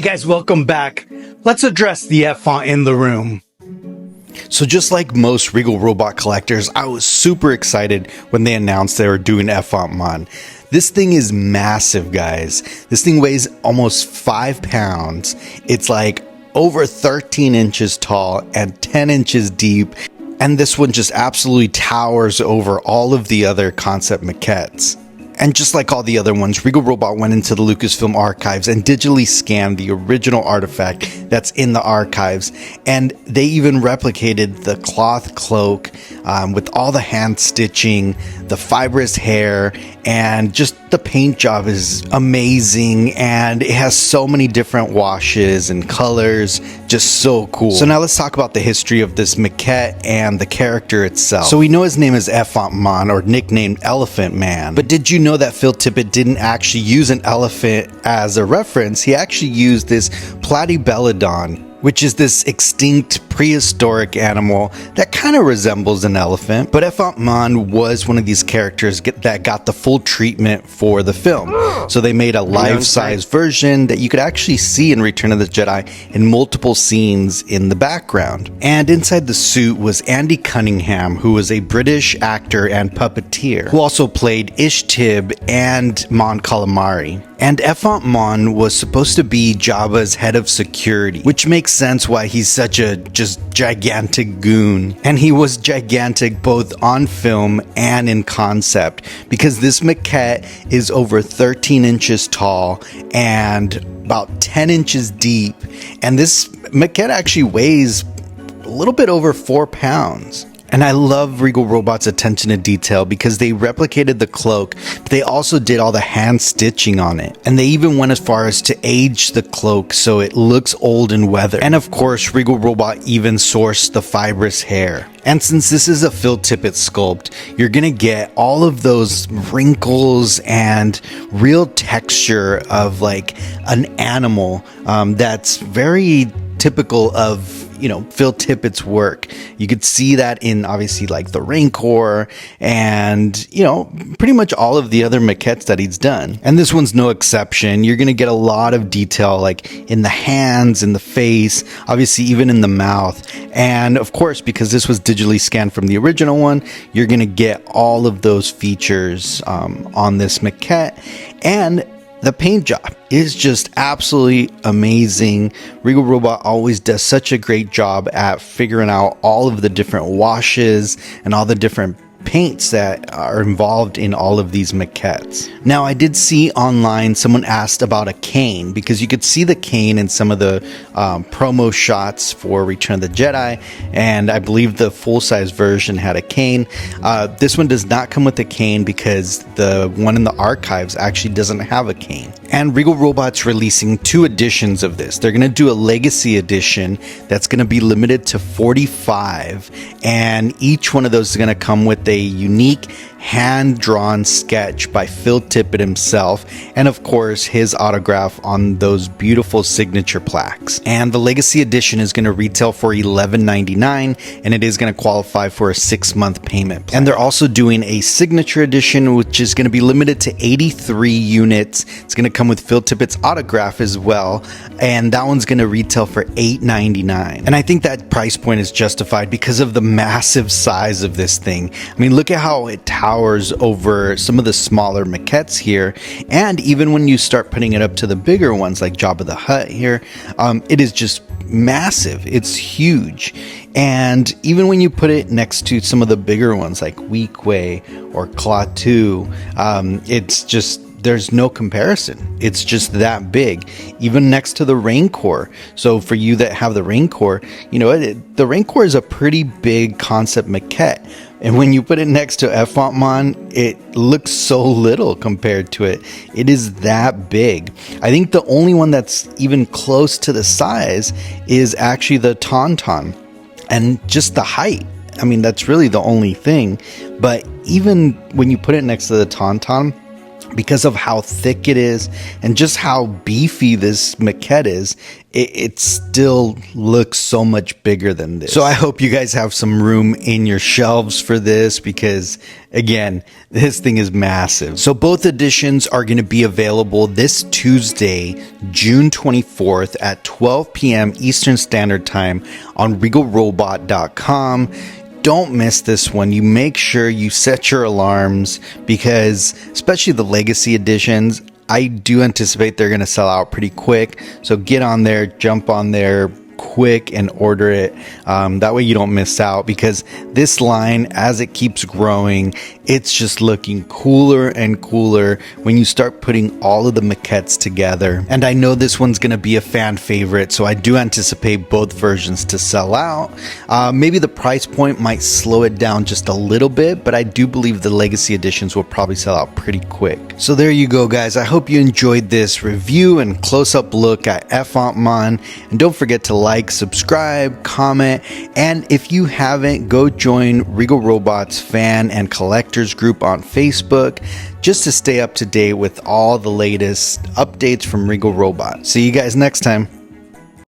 Hey guys, welcome back. Let's address the Ephant in the room. So just like most Regal Robot collectors, I was super excited when they announced they were doing Ephant Mon. This thing is massive, guys. This thing weighs almost 5 pounds. It's like over 13 inches tall and 10 inches deep. And this one just absolutely towers over all of the other concept maquettes. And just like all the other ones, Regal Robot went into the Lucasfilm archives and digitally scanned the original artifact that's in the archives. And they even replicated the cloth cloak with all the hand stitching, the fibrous hair, and just the paint job is amazing. And it has so many different washes and colors, just so cool. So now let's talk about the history of this maquette and the character itself. So we know his name is Ephant Mon, or nicknamed Elephant Man. But did you know that Phil Tippett didn't actually use an elephant as a reference? He actually used this Platybelodon, which is this extinct prehistoric animal that kind of resembles an elephant. But Ephant Mon was one of these characters that got the full treatment for the film. So they made a life-size version that you could actually see in Return of the Jedi in multiple scenes in the background. And inside the suit was Andy Cunningham, who was a British actor and puppeteer, who also played Ish-Tib and Mon Calamari. And Ephant Mon was supposed to be Jabba's head of security, which makes sense why he's such a just gigantic goon. And he was gigantic both on film and in concept, because this maquette is over 13 inches tall and about 10 inches deep. And this maquette actually weighs a little bit over 4 pounds. And I love Regal Robot's attention to detail because they replicated the cloak, but they also did all the hand stitching on it. And they even went as far as to age the cloak so it looks old and weathered. And of course, Regal Robot even sourced the fibrous hair. And since this is a Phil Tippett sculpt, you're gonna get all of those wrinkles and real texture of like an animal that's very typical of, you know, Phil Tippett's work. You could see that in obviously like the Rancor and, you know, pretty much all of the other maquettes that he's done. And this one's no exception. You're going to get a lot of detail like in the hands, in the face, obviously even in the mouth. And of course, because this was digitally scanned from the original one, you're going to get all of those features on this maquette. And the paint job is just absolutely amazing. Regal Robot always does such a great job at figuring out all of the different washes and all the different paints that are involved in all of these maquettes. Now, I did see online someone asked about a cane, because you could see the cane in some of the promo shots for Return of the Jedi, and I believe the full-size version had a cane. This one does not come with a cane because the one in the archives actually doesn't have a cane. And Regal Robot's releasing 2 editions of this. They're going to do a legacy edition that's going to be limited to 45, and each one of those is going to come with a unique hand-drawn sketch by Phil Tippett himself, and of course his autograph on those beautiful signature plaques. And the Legacy Edition is going to retail for $11.99, and it is going to qualify for a 6-month payment plan. And they're also doing a Signature Edition, which is going to be limited to 83 units. It's going to come with Phil Tippett's autograph as well, and that one's going to retail for $8.99. And I think that price point is justified because of the massive size of this thing. I mean, look at how it towers over some of the smaller maquettes here, and even when you start putting it up to the bigger ones like Jabba the Hutt here, it is just massive. It's huge. And even when you put it next to some of the bigger ones like Weequay or Klaatu, it's just, there's no comparison. It's just that big, even next to the Rancor. So for you that have the Rancor, you know, the Rancor is a pretty big concept maquette. And when you put it next to Ephant Mon, it looks so little compared to it. It is that big. I think the only one that's even close to the size is actually the Tauntaun. And just the height. I mean, that's really the only thing. But even when you put it next to the Tauntaun, because of how thick it is and just how beefy this maquette is, it still looks so much bigger than this. So I hope you guys have some room in your shelves for this, because again, this thing is massive. So both editions are going to be available this Tuesday, June 24th at 12 p.m. Eastern Standard Time on regalrobot.com. Don't miss this one. You make sure you set your alarms, because especially the legacy editions, I do anticipate they're going to sell out pretty quick. So get on there, jump on there quick and order it. That way you don't miss out, because this line, as it keeps growing, it's just looking cooler and cooler when you start putting all of the maquettes together. And I know this one's going to be a fan favorite, so I do anticipate both versions to sell out. Maybe the price point might slow it down just a little bit, but I do believe the legacy editions will probably sell out pretty quick. So there you go, guys. I hope you enjoyed this review and close-up look at Ephant Mon. And don't forget to like, subscribe, comment, and if you haven't, go join Regal Robot's fan and collectors group on Facebook, just to stay up to date with all the latest updates from Regal Robot. See you guys next time.